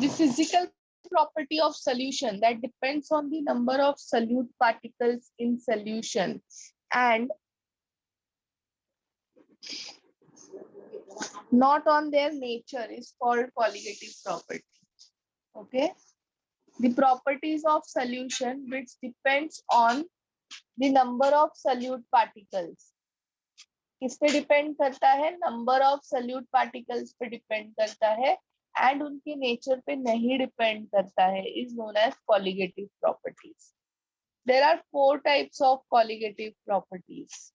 The physical property of solution that depends on the number of solute particles in solution and not on their nature is called colligative property. Okay. The properties of solution which depends on the number of solute particles. किस पे depend करता है? Number of solute particles पे depend करता है and उनके nature पे नहीं डिपेंड करता है, is known as colligative properties. There are 4 types of colligative properties.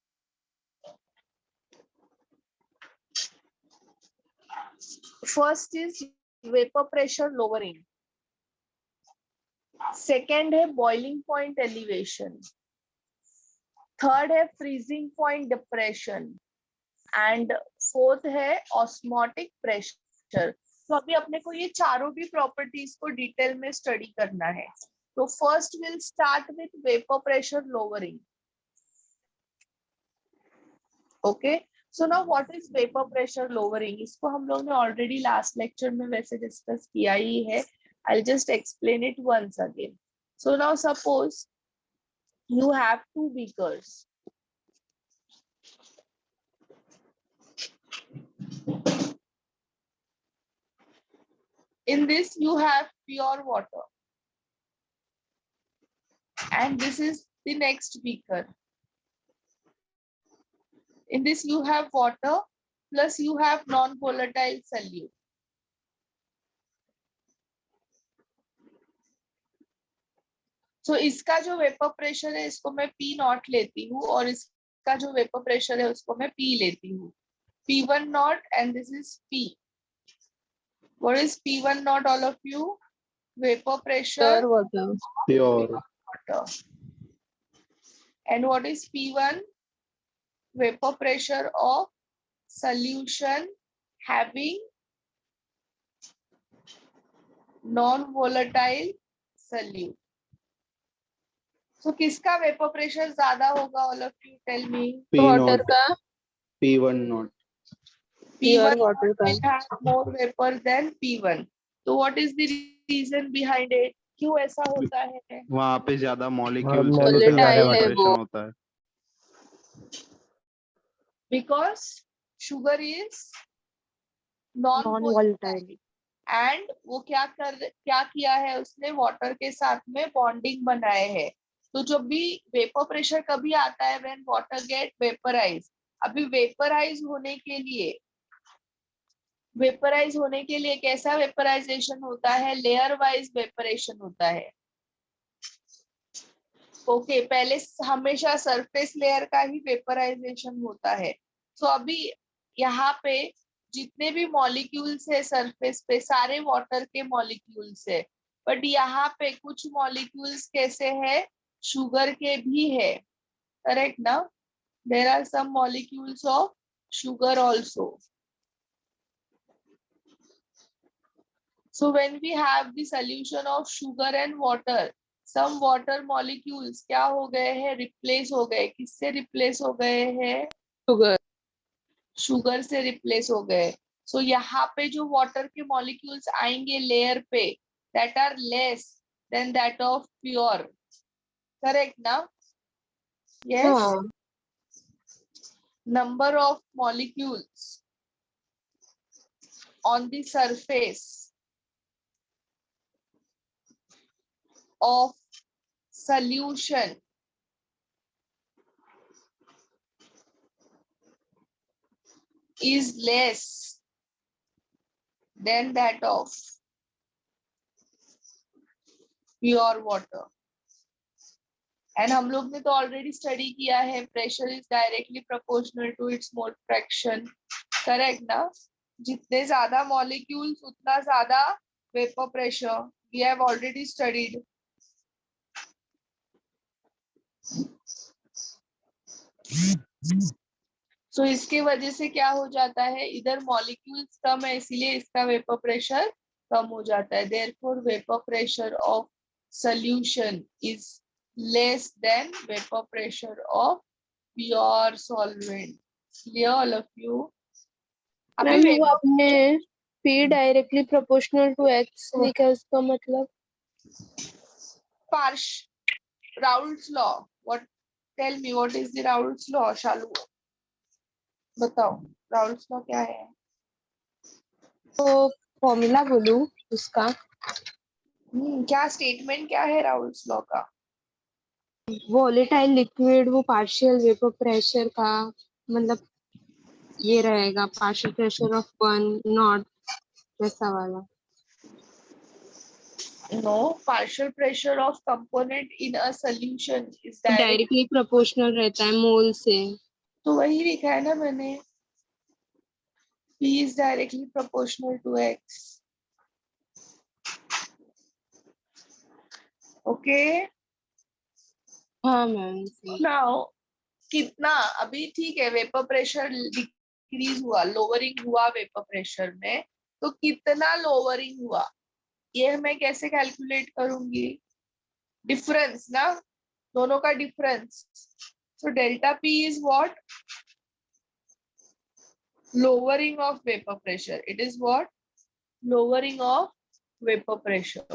First is vapour pressure lowering. Second है बॉइलिंग पॉइंट एलिवेशन. थर्ड है freezing point depression and fourth है ऑस्मोटिक प्रेशर. तो अभी अपने को ये चारों भी प्रॉपर्टीज को डिटेल में स्टडी करना है. तो first will start with vapour pressure lowering. Okay, so now what is vapour pressure lowering? इसको हम लोग ने ऑलरेडी लास्ट लेक्चर में वैसे डिस्कस किया ही है. I just explain it once again. So now suppose you have 2 beakers. In this you have pure water and this is the next beaker. In this you have water plus you have non-volatile solute. So इसका जो vapour pressure है इसको मैं P not लेती हूँ और इसका जो वेपर प्रेशर है उसको मैं P लेती हूँ. P1 naught and this is P. What is P1 naught, all of you? Vapor pressure. Pure water. Pure. Water. And what is P1? Vapor pressure of solution having non-volatile solute. So किसका vapour pressure ज्यादा होगा? All of you tell me. Water का. P1 naught. Pure water का. will have more vapor than P1. So what is the reason behind it? क्यों ऐसा होता है? वहाँ पे ज्यादा मॉलिक्यूल्स है, molecule ज्यादा है vibration वो. होता है. Because sugar is non-volatile. And वो क्या किया है उसने? वाटर के साथ में बॉन्डिंग बनाए है. तो जब भी वेपर प्रेशर कभी आता है व्हेन वाटर गेट वेपराइज. अभी वेपराइज होने के लिए कैसा वेपराइजेशन होता है? लेयर वाइज वेपरेशन होता है. ओके, पहले हमेशा सरफेस लेयर का ही वेपराइजेशन होता है. सो अभी यहाँ पे जितने भी मॉलिक्यूल्स है सरफेस पे सारे वाटर के मॉलिक्यूल्स है. बट यहाँ पे कुछ मॉलिक्यूल्स कैसे है? शुगर के भी है. करेक्ट ना? There are some molecules of sugar also. So when we have the solution of sugar and water, some water molecules क्या हो गए हैं? रिप्लेस हो गए. किससे रिप्लेस हो गए हैं? शुगर से रिप्लेस हो गए. सो यहाँ पे जो वाटर के मॉलिक्यूल्स आएंगे लेयर पे, that are less than that of pure. Correct ना? Yes. Number of molecules on the surface of solution is less than that of pure water. And हम लोग ने तो ऑलरेडी स्टडी किया है pressure is directly proportional to its mole fraction. Correct ना? जितने ज्यादा मॉलिक्यूल्स उतना ज्यादा vapour pressure. We have already studied. So इसके वजह से क्या हो जाता है? इधर मॉलिक्यूल्स कम है इसीलिए इसका वेपर प्रेशर कम हो जाता है. Therefore vapour pressure of solution is less than vapor pressure of pure solvent. Clear all of you? Ma'am वो आपने P directly proportional to X लिखा है, उसका मतलब Raoult's law. Tell me what is the Raoult's law, शालू? बताओ Raoult's law क्या है? तो फॉर्मूला बोलूं उसका? क्या स्टेटमेंट क्या है Raoult's law का? वोलेटाइल लिक्विड वो पार्शियल वेपर प्रेशर का मतलब ये रहेगा, पार्शियल प्रेशर ऑफ 1 नॉट वैसा वाला। No, partial pressure of component in a solution is direct. Directly proportional रहता है मोल से। तो वही लिखा है ना मैंने, P is directly proportional to X. Okay. हाँ मैम। Now कितना अभी ठीक है, वेपर प्रेशर डिक्रीज हुआ, लोअरिंग हुआ वेपर प्रेशर में, तो कितना लोअरिंग हुआ ये मैं कैसे कैलकुलेट करूंगी? डिफरेंस ना, दोनों का difference. So delta P is what? Lowering of vapor pressure. It is what? Lowering of vapor pressure.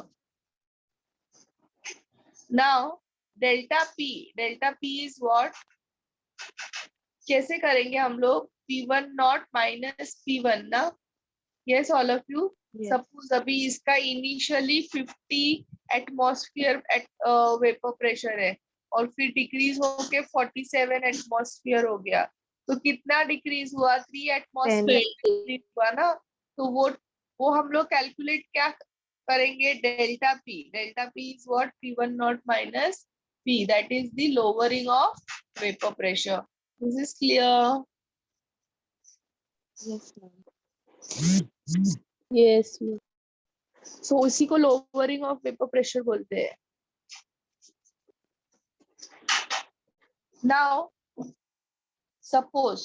Now delta P is what? कैसे करेंगे हम लोग? P1 नॉट माइनस P1 ना? Yes, all of you. Suppose अभी इसका initially 50 atmosphere vapour pressure है और फिर डिक्रीज होके 47 एटमॉस्फेयर हो गया, तो कितना डिक्रीज हुआ? 3 एटमॉस्फेयर डिक्रीज हुआ ना। तो वो हम लोग कैलकुलेट क्या करेंगे? Delta P is what? P1 naught minus P, that is the lowering of vapour pressure. This is clear? Yes ma'am. So उसी को लोअरिंग ऑफ वेपर प्रेशर बोलते हैं। नाउ सपोज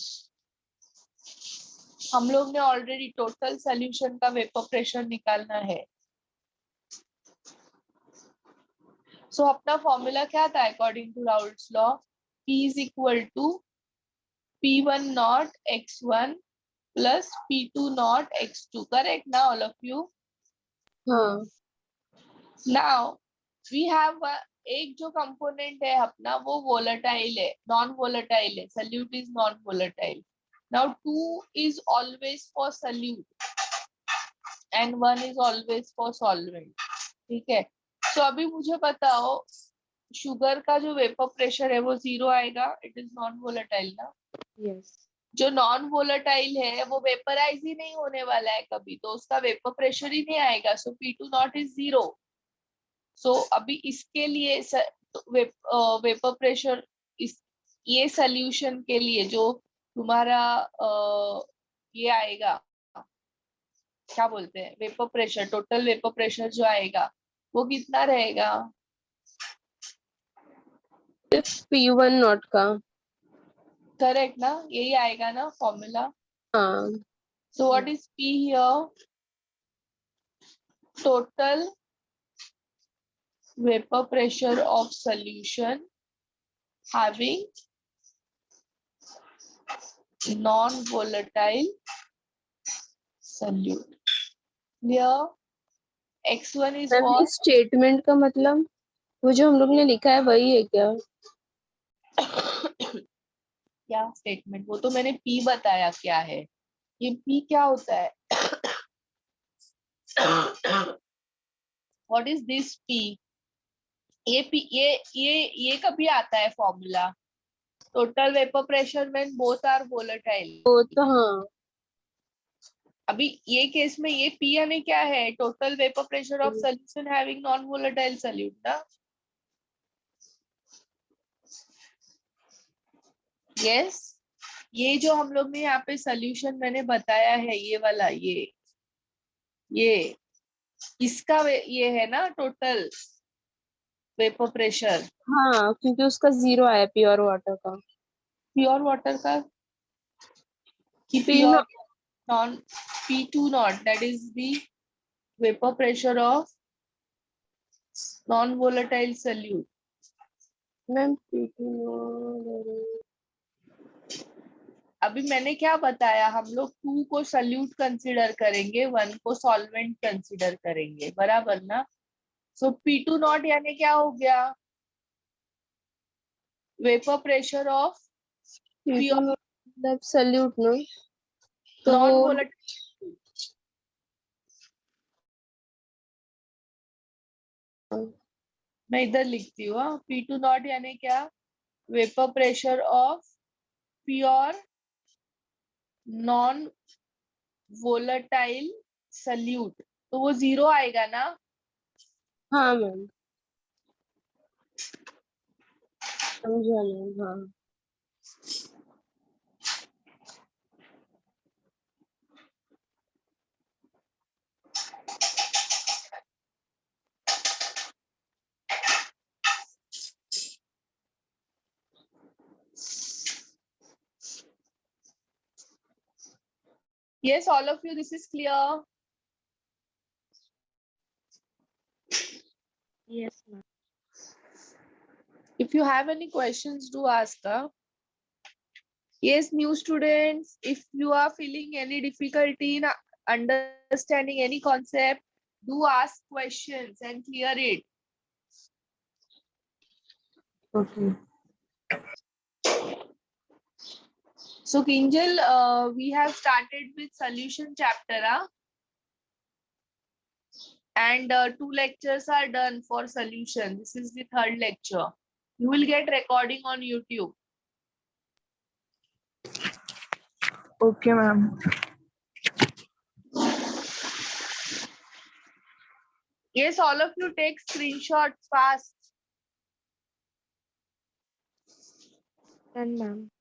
हम लोग ने ऑलरेडी टोटल सॉल्यूशन का वेपर प्रेशर निकालना है। सो अपना फॉर्मूला क्या था according to Raoult's law? P is equal to P1 naught x1 plus P2 naught x2. Correct now, all of you? हाँ। Now we have एक जो कंपोनेंट है अपना वो वोलेटाइल है, नॉन वोलेटाइल है, solute is non volatile. Now 2 is always for solute and 1 is always for solvent. ठीक है, तो अभी मुझे बताओ शुगर का जो वेपर प्रेशर है वो 0 आएगा, इट इज नॉन वोलेटाइल ना? यस। जो नॉन वोलेटाइल है वो वेपराइज ही नहीं होने वाला है कभी, तो उसका वेपर प्रेशर ही नहीं आएगा। सो P2 नॉट इज 0। सो अभी इसके लिए वेपर प्रेशर ये सॉल्यूशन के लिए जो तुम्हारा ये आएगा, क्या बोलते हैं, vapour pressure, total vapour pressure जो आएगा वो कितना रहेगा? P1 नॉट का। करेक्ट ना, यही आएगा ना फॉर्मूला? हाँ। So what is P here? Total vapor pressure of solution having non-volatile solute. Here x1 is ma'am what? इस स्टेटमेंट का मतलब वो जो हम लोग ने लिखा है वही है क्या? क्या स्टेटमेंट? वो तो मैंने P बताया क्या है। ये P क्या होता है? What is this P? ये P ये कभी आता है formula? Total vapour pressure when both are volatile. वो तो हाँ। अभी ये केस में ये P यानी क्या है? Total vapour pressure of solution having non volatile solute ना? यस। ये जो हम लोग ने यहाँ पे सॉल्यूशन मैंने बताया है, ये वाला, ये इसका ये है ना टोटल वेपर प्रेशर। हाँ क्योंकि उसका 0 आया प्योर वाटर का। प्योर वाटर का कि P pure non? P2 not, that is the vapour pressure of non volatile solute. Ma'am P2 not. अभी मैंने क्या बताया, हम लोग 2 को सल्यूट कंसिडर करेंगे, 1 को सॉल्वेंट कंसिडर करेंगे, बराबर ना। सो P2 नॉट यानी क्या हो गया, वेपर प्रेशर ऑफ P2 मतलब सल्यूट नो, तो नॉन वो वोलेटाइल। मैं इधर लिखती हूँ, P2 नॉट यानी क्या, vapour pressure of pure non volatile solute, तो वो 0 आएगा ना। हाँ मैम, समझा मैम, हाँ। Yes, all of you, this is clear. Yes ma'am. If you have any questions, do ask. Yes, new students, if you are feeling any difficulty in understanding any concept, do ask questions and clear it. Okay. So, Kinjal, we have started with solution chapter, and 2 lectures are done for solution. This is the 3rd lecture. You will get recording on YouTube. Okay, ma'am. Yes, all of you take screenshots fast. Done ma'am.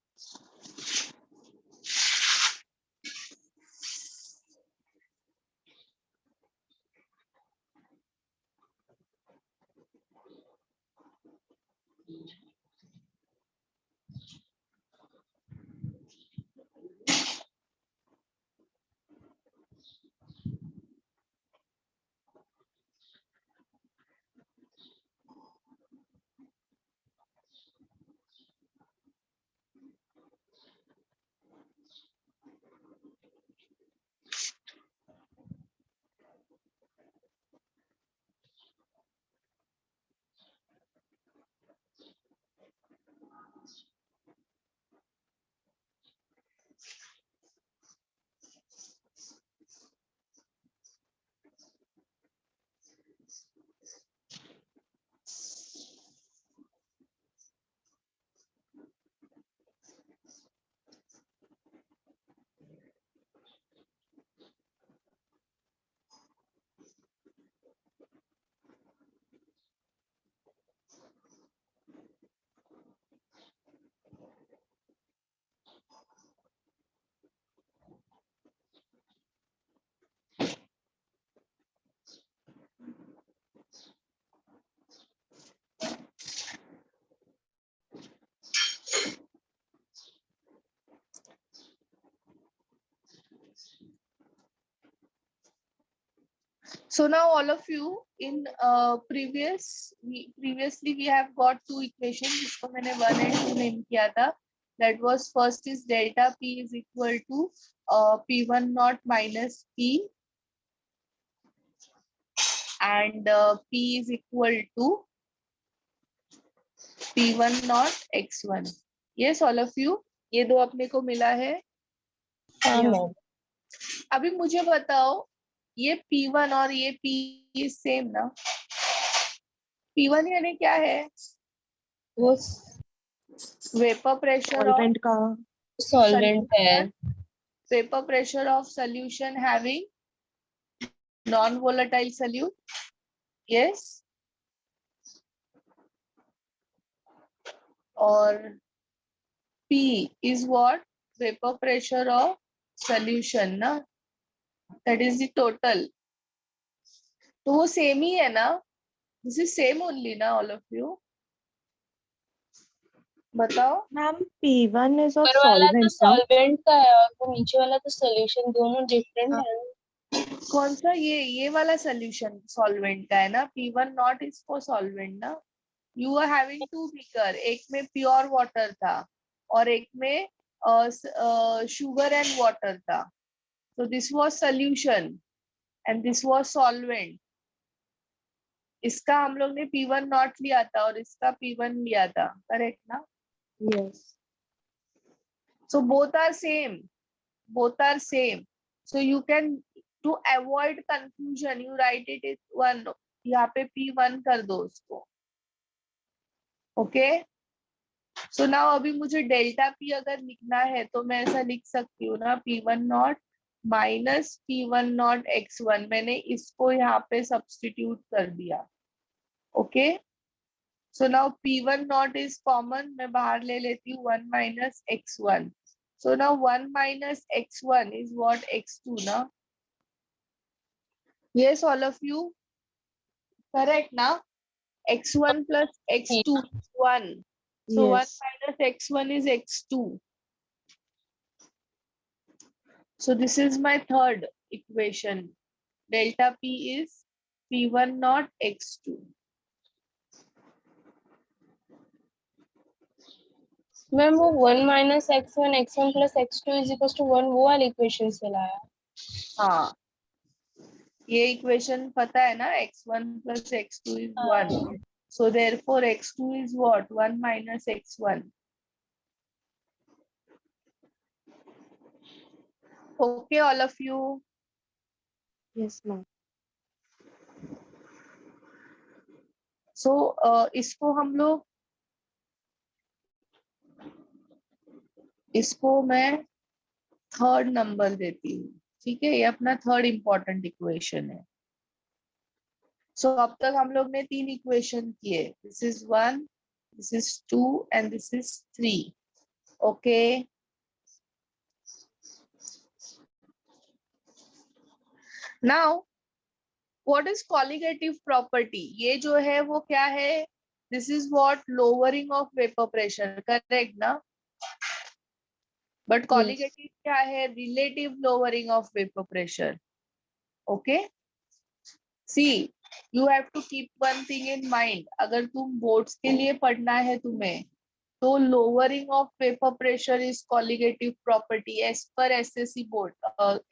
So now all of you in previously we have got 2 equations, जिसको मैंने 1 and 2 name किया था. That was first is delta P is equal to P1 naught minus P, and P is equal to P1 naught x1. Yes, all of you, ये दो अपने को मिला है. हाँ मैम. अभी मुझे बताओ, ये P1 और ये P सेम ना. P1 यानी क्या है, वो वेपर प्रेशर ऑफ Solvent का सॉल्वेंट है. vapor pressure of solution having non-volatile solute. Yes. Or P is what? Vapor pressure of solution, na? That is the total. तो वो same ही है ना? This is same only ना, all of you? बताओ. Ma'am P1 is of ऊपर वाला तो solvent ना? सॉल्वेंट का है और वो नीचे वाला तो सॉल्यूशन, दोनों डिफरेंट है. कौन सा, ये वाला solution solvent का है ना. P1 not is for solvent ना. You are having 2 beaker, एक में pure water था और एक में sugar and water था. So this was solution and this was solvent. इसका हम लोग ने P1 नॉट लिया था और इसका P1 लिया था, करेक्ट ना? Yes. So both are same. Both are same. So you can, to avoid confusion, you write it as one. यहाँ पे P1 कर दो उसको. Okay. So now अभी मुझे डेल्टा P अगर लिखना है तो मैं ऐसा लिख सकती हूँ ना, P1 naught minus P1 not x1. मैंने इसको यहाँ पे सब्स्टिट्यूट कर दिया. Okay. So now P1 not is common, मैं बाहर ले लेती हूँ 1 minus x1. So now 1 minus x1 is what? x2 na? Yes, all of you? Correct na? x1 plus x2 is 1. So 1 Yes. minus x1 is x2. So this is my third equation. Delta P is P1 not x2. Ma'am वो 1 minus x1 x1 plus x2 is equals to 1 वो वाली equation से लाया. हाँ, ये equation पता है ना, x1 plus x2 is 1. So therefore x2 is what? 1 minus x1. Okay, all of you. Yes ma'am. So इसको हम लोग, इसको मैं थर्ड नंबर देती हूँ. ठीक है, ये अपना थर्ड इंपॉर्टेंट इक्वेशन है. सो अब तक हम लोग ने 3 इक्वेशन किए. This is 1, this is 2 and this is 3. Okay. Now what is colligative property? ये जो है वो क्या है? This is what? Lowering of vapour pressure, correct ना? बट कॉलिगेटिव क्या है? Relative lowering of vapour pressure. Okay. See, you have to keep one thing in mind. अगर तुम बोर्ड्स के लिए पढ़ना है तुम्हें, तो lowering of vapour pressure is colligative property as per SSC board,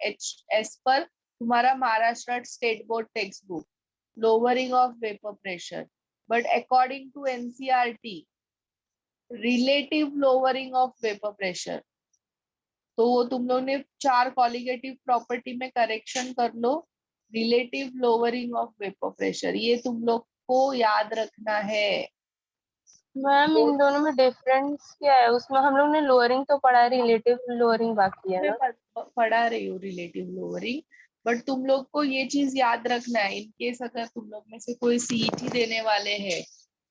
as per तुम्हारा Maharashtra state board textbook. Lowering of vapour pressure, but according to NCERT relative lowering of vapour pressure. तो वो तुम लोग ने 4 कॉलिगेटिव प्रॉपर्टी में correction कर लो. Relative lowering of vapour pressure, ये तुम लोग को याद रखना है. मैम इन दोनों में डिफरेंस क्या है? उसमें हम लोग ने लोअरिंग तो पढ़ा है, रिलेटिव लोअरिंग बाकी है ना. मैं पढ़ा रही हूँ रिलेटिव लोअरिंग, बट तुम लोग को ये चीज याद रखना है. इनकेस अगर तुम लोग में से कोई सीईटी देने वाले हैं,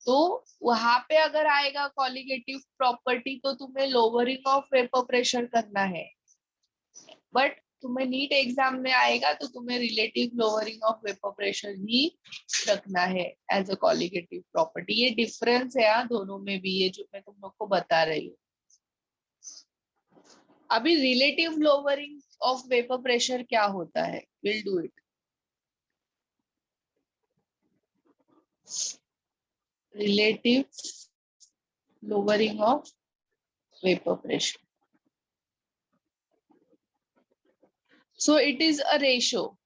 तो वहां पे अगर आएगा कॉलिगेटिव प्रॉपर्टी, तो तुम्हें लोअरिंग ऑफ वेपर प्रेशर करना है. बट तुम्हें नीट एग्जाम में आएगा तो तुम्हें relative lowering of vapour pressure ही रखना है एज अ कॉलिगेटिव प्रॉपर्टी. ये डिफरेंस है यहाँ दोनों में भी, ये जो मैं तुम लोग को बता रही हूँ. अभी relative lowering of vapour pressure क्या होता है? Will do it. Relative lowering of vapour pressure. So it is a ratio.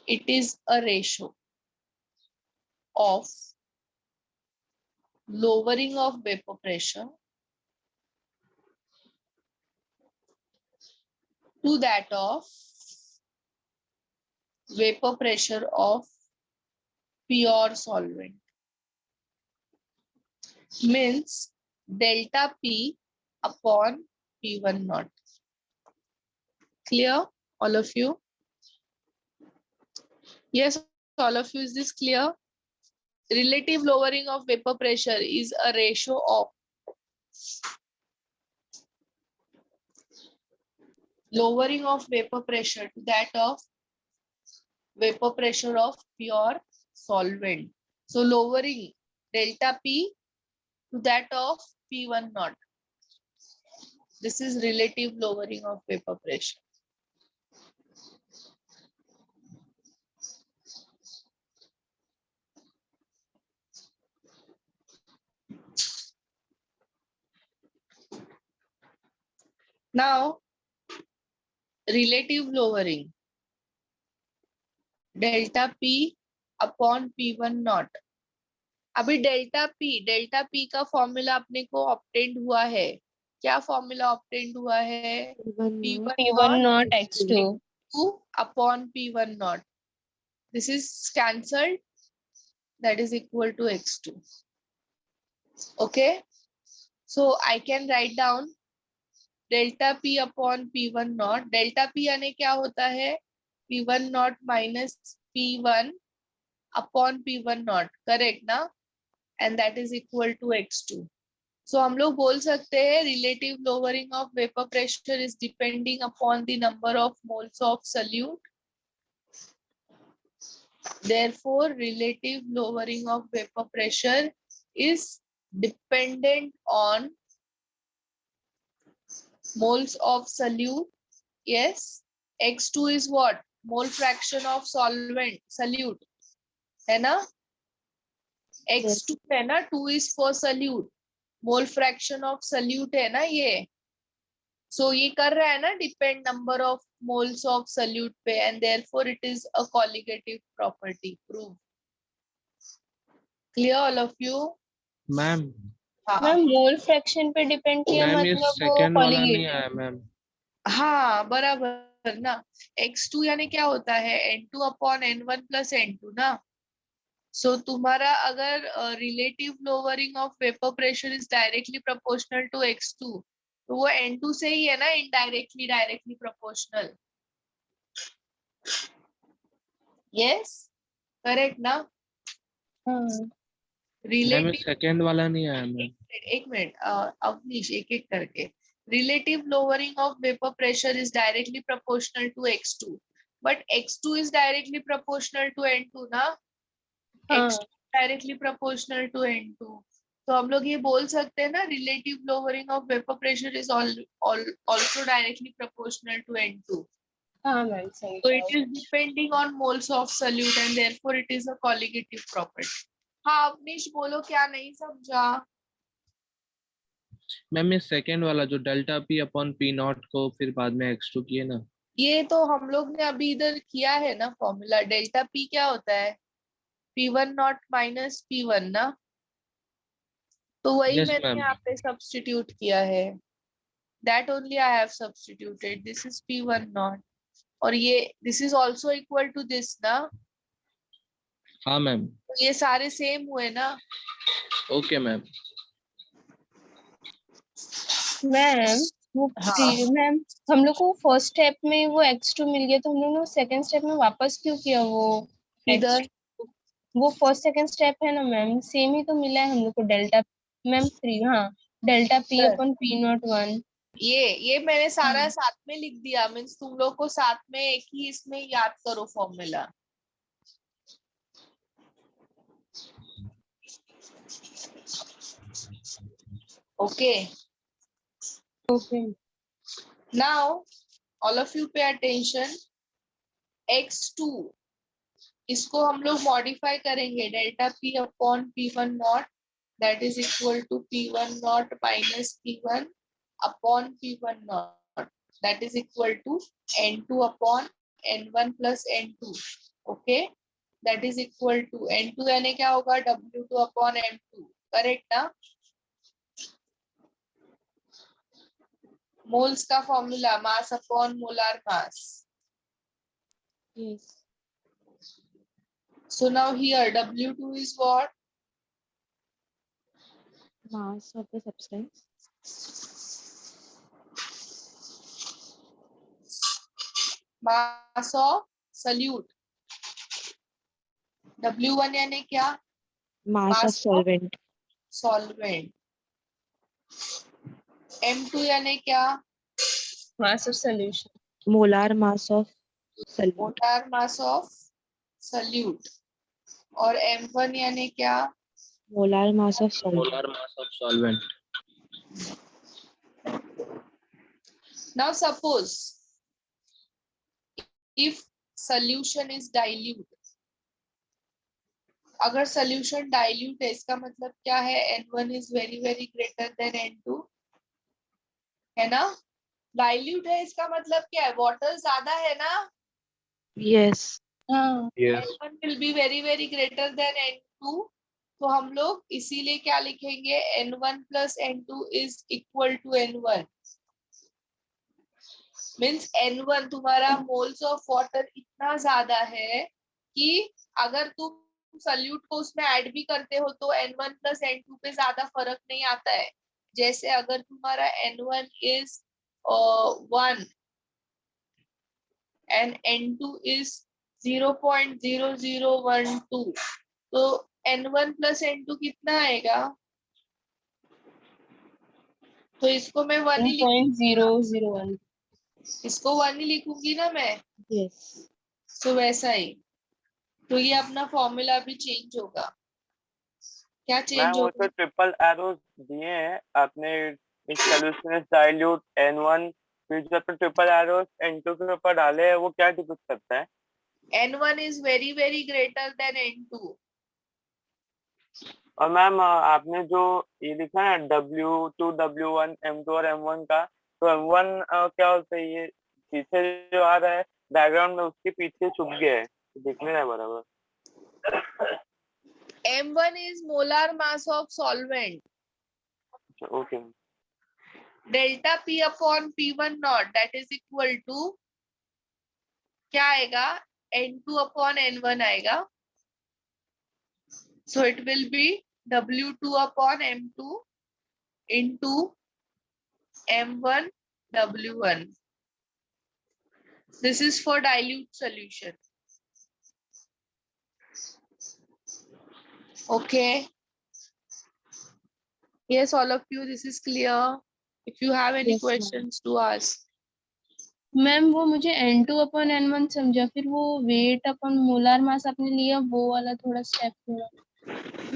It is a ratio of lowering of vapor pressure to that of vapor pressure of pure solvent. Means delta P upon P1 naught. Clear, all of you? Yes, all of you, is this clear? Relative lowering of vapor pressure is a ratio of lowering of vapor pressure to that of vapor pressure of pure solvent. So lowering delta P to that of P1 naught. This is relative lowering of vapor pressure. Now, relative lowering. Delta P upon P1 naught. अभी delta P का formula अपने को obtained हुआ है. क्या formula obtained हुआ है? P1 not x2. 2 upon P1 naught. This is cancelled. That is equal to x2. Okay. So I can write down delta P upon P1 naught. Delta P यानी क्या होता है? P1 naught minus P1 upon P1 naught. Correct ना? And that is equal to x2. So हम लोग बोल सकते हैं relative lowering of vapor pressure is depending upon the number of moles of solute. Therefore, relative lowering of vapor pressure is dependent on moles of solute. Yes. X2 is what? Mole fraction of solute. है ना? X2 है ना? 2 is for solute. Mole fraction of solute है ना ये. So ये कर रहा है ना depend number of moles of solute पे, and therefore it is a colligative property. Prove. Clear all of you? Ma'am ma'am mole fraction पे डिपेंड किया मैम ये मतलब वो सेकंड वाला नहीं colligative. आया मैम. हाँ बराबर ना. X2 यानी क्या होता है? N2 upon N1 plus N2 ना. So तुम्हारा अगर relative lowering of vapor pressure is directly proportional to X2, तो वो N2 से ही है ना directly proportional. Yes, correct ना? हाँ. मैम Relative, सेकंड वाला नहीं आया मैम. एक मिनट अवनीश एक एक करके. Relative lowering of vapor pressure is directly proportional to X2, but X2 is directly proportional to N2 ना. हाँ. X2 directly proportional to N2. तो हम लोग ये बोल सकते हैं ना relative lowering of vapor pressure is also directly proportional to N2. हाँ मैम सही. So it is depending on moles of solute and therefore it is a colligative property. हाँ अवनीश बोलो क्या नहीं समझा? मैम ये सेकंड वाला जो delta P upon P not को फिर बाद में x2 किए ना. ये तो हम लोग ने अभी इधर किया है ना फॉर्मूला. डेल्टा पी क्या होता है? P1 नॉट माइनस P1 ना. तो वही Yes, मैंने ma'am. यहाँ पे सब्स्टिट्यूट किया है. That only I have substituted. This is P1 naught. और ये this is also equal to this ना. हाँ मैम. तो ये सारे सेम हुए ना. Okay ma'am. मैम वो हाँ. मैम हम लोग को फर्स्ट स्टेप में वो x2 मिल गया तो हम लोग ने सेकंड स्टेप में वापस क्यों किया वो इधर वो फर्स्ट सेकंड स्टेप है ना मैम सेम ही तो मिला है हम लोग को डेल्टा मैम 3. हाँ delta p upon p not 1. ये मैंने सारा साथ में लिख दिया. मीन्स तुम लोग को साथ में एक ही इसमें याद करो formula. Okay. Okay. Now all of you pay attention. X2 इसको हम लोग मॉडिफाई करेंगे. Delta P upon P1 not that is equal to P1 naught minus P1 upon P1 naught that is equal to N2 upon N1 plus N2. Okay, that is equal to N2 यानी क्या होगा? W2 upon M2. Correct ना? Moles का formula mass upon molar mass. Yes. So now here W2 is what? Mass of the substance. Mass of solute. W1 यानी क्या? Mass Mass of solvent. solvent. M2 यानी क्या? Mass of solution. Molar mass of solute. Molar mass of solute. और M1 यानी क्या? Molar mass of solvent. Molar mass of solvent. Now suppose if solution is dilute. अगर solution dilute है इसका मतलब क्या है? N1 is very greater than N2 है ना. डाइल्यूट है इसका मतलब क्या है, वाटर ज्यादा है ना, Yes. हाँ Yes. N1 will be very very greater than N2, तो हम लोग इसीलिए क्या लिखेंगे, N1 plus N2 is equal to N1, means N1 तुम्हारा मोल्स ऑफ वाटर इतना ज्यादा है कि अगर तुम सल्यूट को उसमें ऐड भी करते हो तो N1 plus N2 पे ज्यादा फर्क नहीं आता है। जैसे अगर तुम्हारा N1 is 1 and N2 is 0.0012, तो N1 plus N2 कितना आएगा, तो इसको मैं 1 ही 1.001 इसको 1 ही लिखूंगी ना मैं, Yes. तो वैसा ही, तो ये अपना फॉर्मूला भी चेंज होगा। क्या मैम चेंज वो होगा, तो ट्रिपल एरोस दिए हैं आपने, इस सॉल्यूशन इज डाइल्यूट N1, फिर जो आपने ट्रिपल एरोस N2 के ऊपर डाले हैं वो क्या डिपिक्ट करता है? N1 is very very greater than N2। और मैम आपने जो ये लिखा है W2 W1 M2 और M1 का, तो M1 क्या होता है, ये पीछे जो आ रहा है डायग्राम में उसके पीछे छुप गया है, दिख नहीं रहा है बराबर। M1 is molar mass of solvent, okay delta P upon P1 naught that is equal to क्या आएगा, N2 upon N1 आएगा, so it will be W2 upon M2 into M1 W1, this is for dilute solution। Okay, yes all of you, this is clear, if you have any Yes, ma'am. questions to ask। Ma'am वो मुझे N2 अपन N1 समझा, फिर वो wait अपन molar mass आपने लिया वो वाला थोड़ा स्टेप थोड़ा।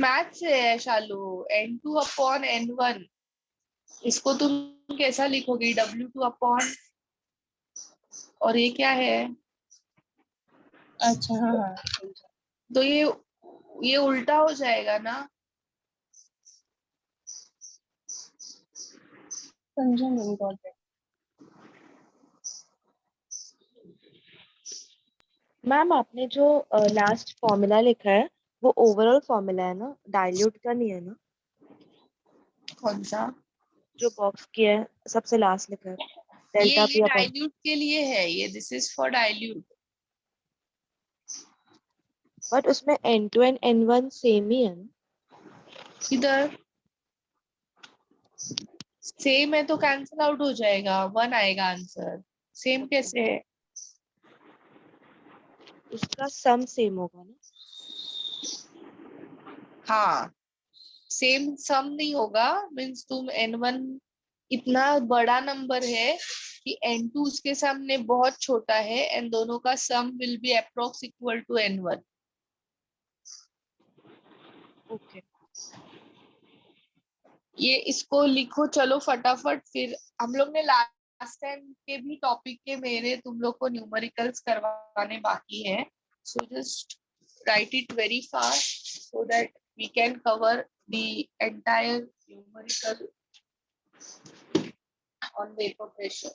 मैथ से है शालू, N2 upon N1, इसको तुम कैसा लिखोगी, W2 upon, और ये क्या है, अच्छा हाँ हाँ समझा तो ये उल्टा हो जाएगा ना, समझा मैम, गॉट इट। मैम आपने जो लास्ट फॉर्मूला लिखा है वो ओवरऑल फॉर्मूला है ना, डाइल्यूट का नहीं है ना? कौन सा, जो बॉक्स की है सबसे लास्ट लिखा है, ये डेल्टा पी अपॉन। डाइल्यूट के लिए है, ये this is for dilute. But उसमें N2 एंड N1 सेम ही है ना? इधर सेम है तो कैंसिल आउट हो जाएगा, 1 आएगा आंसर, सेम कैसे है, उसका सम सेम होगा ना? हाँ सेम सम नहीं होगा, मीन्स तुम N1 इतना बड़ा नंबर है कि N2 उसके सामने बहुत छोटा है, एंड दोनों का sum will be approx equal to N1। Okay. ये इसको लिखो चलो फटाफट, फिर हम लोग ने लास्ट टाइम के भी टॉपिक के मेरे तुम लोग को न्यूमेरिकल्स करवाने बाकी है, so just write it very fast so that we can cover the entire numerical on vapor pressure।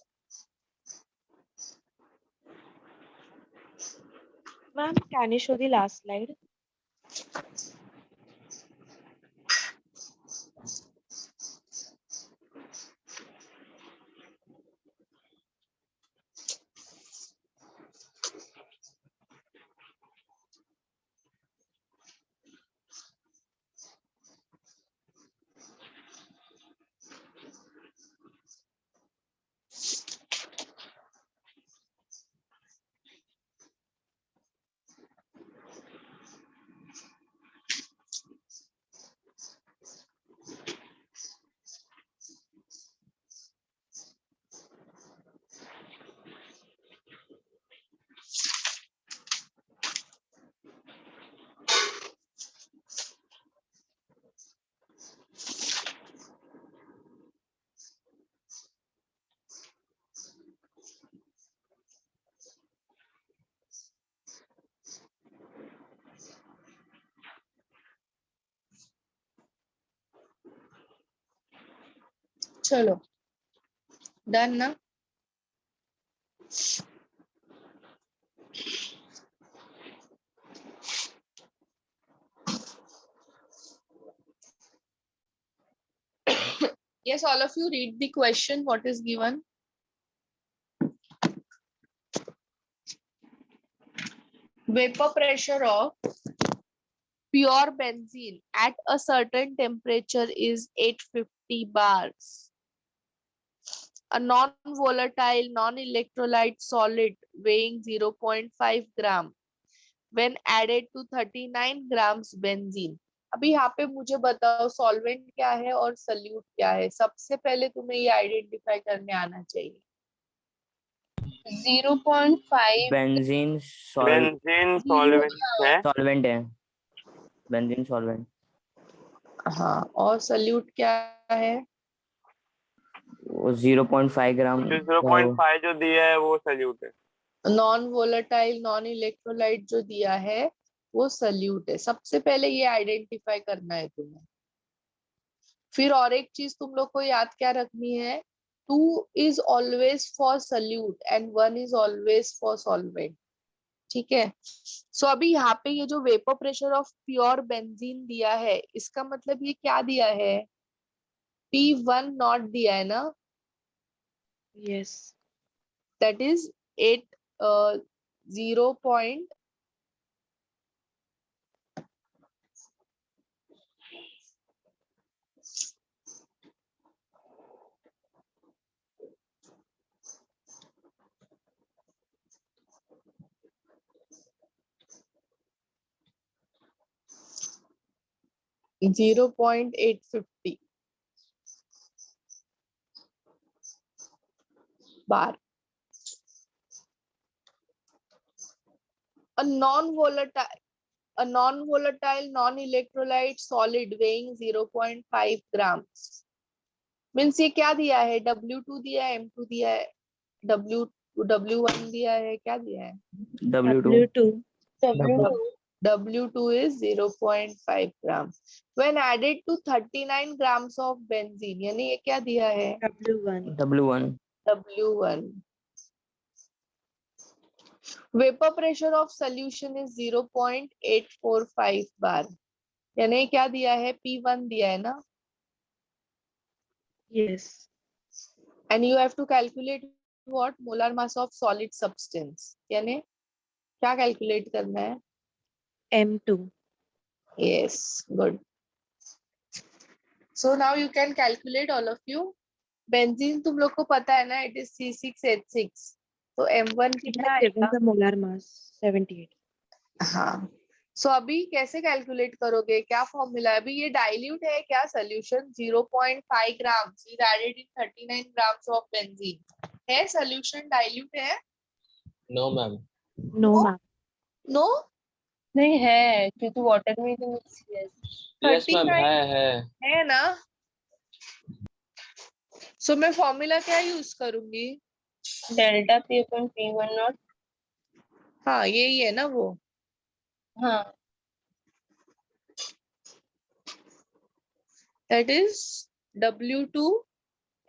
Ma'am, can you show the last slide? चलो डन ना। Yes, all of you read the question. What is given? Vapor pressure of pure benzene at a certain temperature is 850 bars. A non-volatile, non-electrolyte solid weighing 0.5 gram when added to 39 grams benzene. अभी यहाँ पे मुझे बताओ solvent क्या है और salute क्या है. सबसे पहले तुम्हें ये आइडेंटिफाई करने आना चाहिए. 0.5 बेंजीन बेंजीन सॉल्वेंट है, सॉल्वेंट है, बेंजीन सॉल्वेंट। हाँ, और सल्यूट क्या है? वो 0.5 ग्राम जो 0.5 जो दिया है वो सल्यूट है। नॉन वोलेटाइल नॉन इलेक्ट्रोलाइट जो दिया है वो सल्यूट है. सबसे पहले ये आइडेंटिफाई करना है तुम्हें. फिर और एक चीज तुम लोग को याद क्या रखनी है, 2 is always for solute and 1 is always for solvent. ठीक है. सो अभी यहाँ पे ये जो vapour pressure of pure benzene दिया है, इसका मतलब ये क्या दिया है? P1 नॉट दिया है ना, Yes. That is 0. 0.850 bar. A non-volatile non-electrolyte solid weighing 0.5 grams. Means ये क्या दिया है? W2 दिया है, M2 दिया है, W1 दिया है, क्या दिया है? W2 W2 is 0.5 gram. When added to 39 grams of benzene, यानी ये क्या दिया है? W1. W1. Vapor pressure of solution is 0.845 bar. यानी क्या दिया है? P1 दिया है ना? Yes. And you have to calculate what? Molar mass of solid substance. यानी क्या calculate करना है? M2. Yes, good. So now you can calculate, all of you. Benzene तुम लोग को पता है ना, it is C6H6. तो M1 कितना Given आएगा? the molar mass 78. हाँ. सो अभी कैसे कैलकुलेट करोगे? क्या फॉर्मूला है? अभी ये डाइल्यूट है क्या? Solution 0.5 grams is added in 39 grams of benzene है. सोल्यूशन डाइल्यूट है? No ma'am. No, ma'am. No नहीं है क्योंकि वाटर में तो मिक्स है। यस मैम, 39 है। है ना. सो मैं फॉर्मूला क्या यूज करूंगी? Delta P upon P1 not. हाँ, यही है ना वो. हाँ that is W2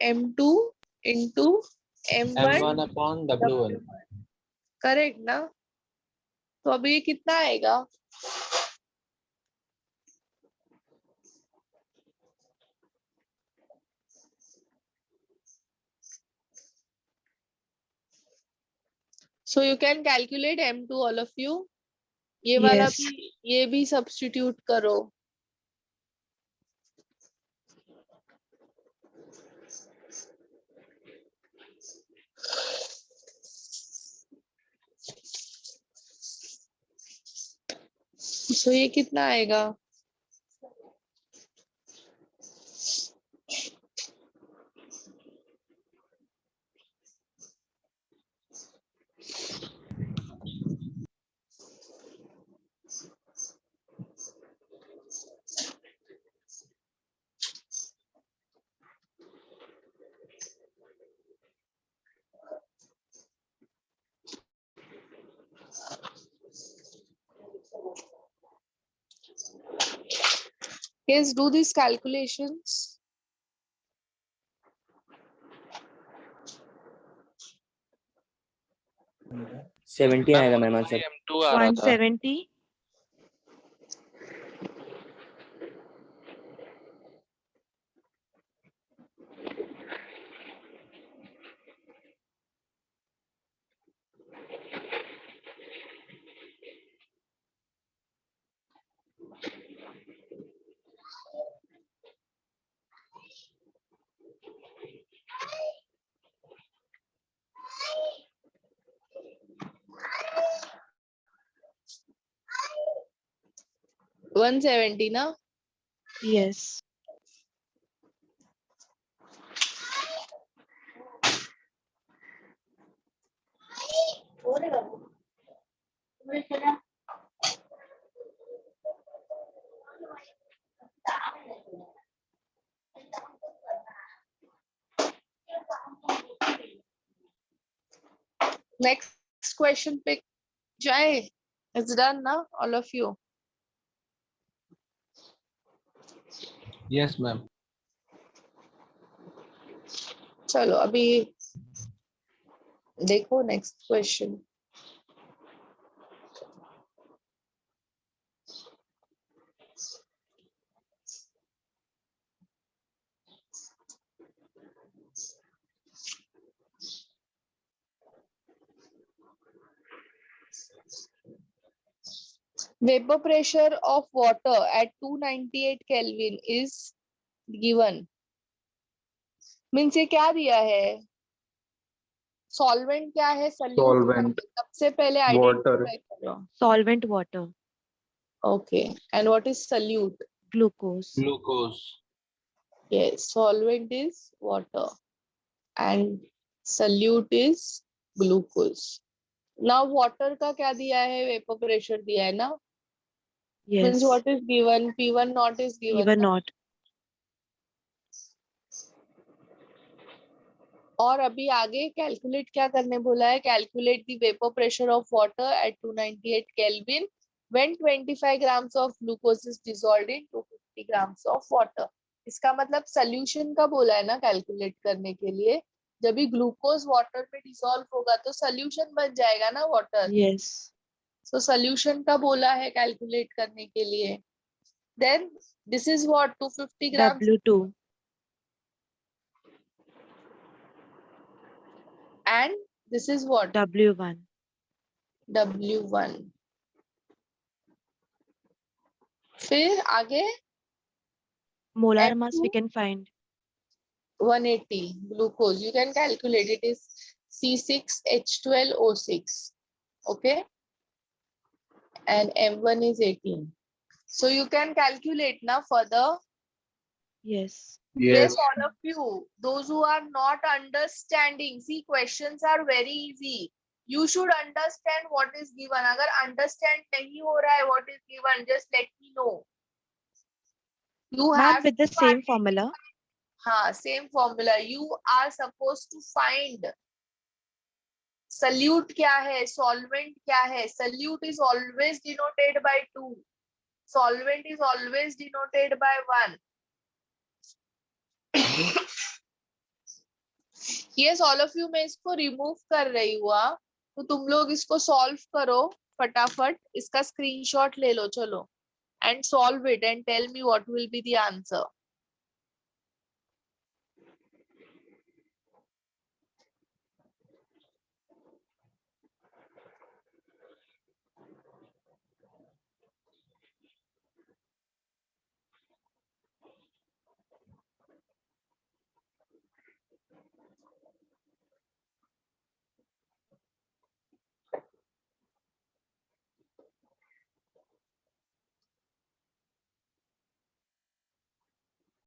M2 into M1 M1 upon W1। Correct ना. तो अभी ये कितना आएगा? So you can calculate M2, all of you. ये वाला Yes. भी, ये भी सब्स्टिट्यूट करो. So ये कितना आएगा? Yes, do these calculations. 70 आएगा मैम आंसर। M2 आ रहा था। 170. वन सेवेंटी ना? Yes. Next question pick Jai. It's done now, all of you. Yes, ma'am. चलो अभी देखो next question. Vapor pressure of water at 298 Kelvin is given. Means ये क्या दिया है? सॉल्वेंट क्या है? Solvent, सबसे पहले water, आइडेंटिफाई करो। Solvent water. Okay, and what is solute? Glucose. Glucose. Yes, solvent is water and solute is glucose. Now water का क्या दिया है? vapor pressure दिया है ना? Means Yes. what is given? P1 naught is given. Even ना? not. और अभी आगे कैलकुलेट क्या करने बोला है? Calculate the vapour pressure of water at 298 kelvin when 25 grams of glucose is dissolved in 250 grams of water. इसका मतलब सोल्यूशन का बोला है ना कैलकुलेट करने के लिए। जब भी ग्लूकोज वाटर में डिसॉल्व होगा तो सोल्यूशन बन जाएगा ना वाटर। Yes. सो सोल्यूशन का बोला है कैलकुलेट करने के लिए। Then this is what 250 grams W2. and this is what W1. W1। फिर आगे Molar mass F2 we can find. 180 glucose you can calculate it is C6H12O6, okay, and M1 is 18, so you can calculate now further. Yes. Yes, yes, all of you, those who are not understanding, see questions are very easy. You should understand what is given. अगर understand नहीं हो रहा है what is given, just let me know. You Ma'am, have with the to same find- formula. हाँ, same formula. You are supposed to find solute क्या है, solvent क्या है. Solute is always denoted by 2. Solvent is always denoted by 1. Yes, all of you, मैं इसको remove कर रही हूँ, तो तुम लोग इसको solve करो फटाफट. इसका screenshot ले लो चलो and solve it and tell me what will be the answer.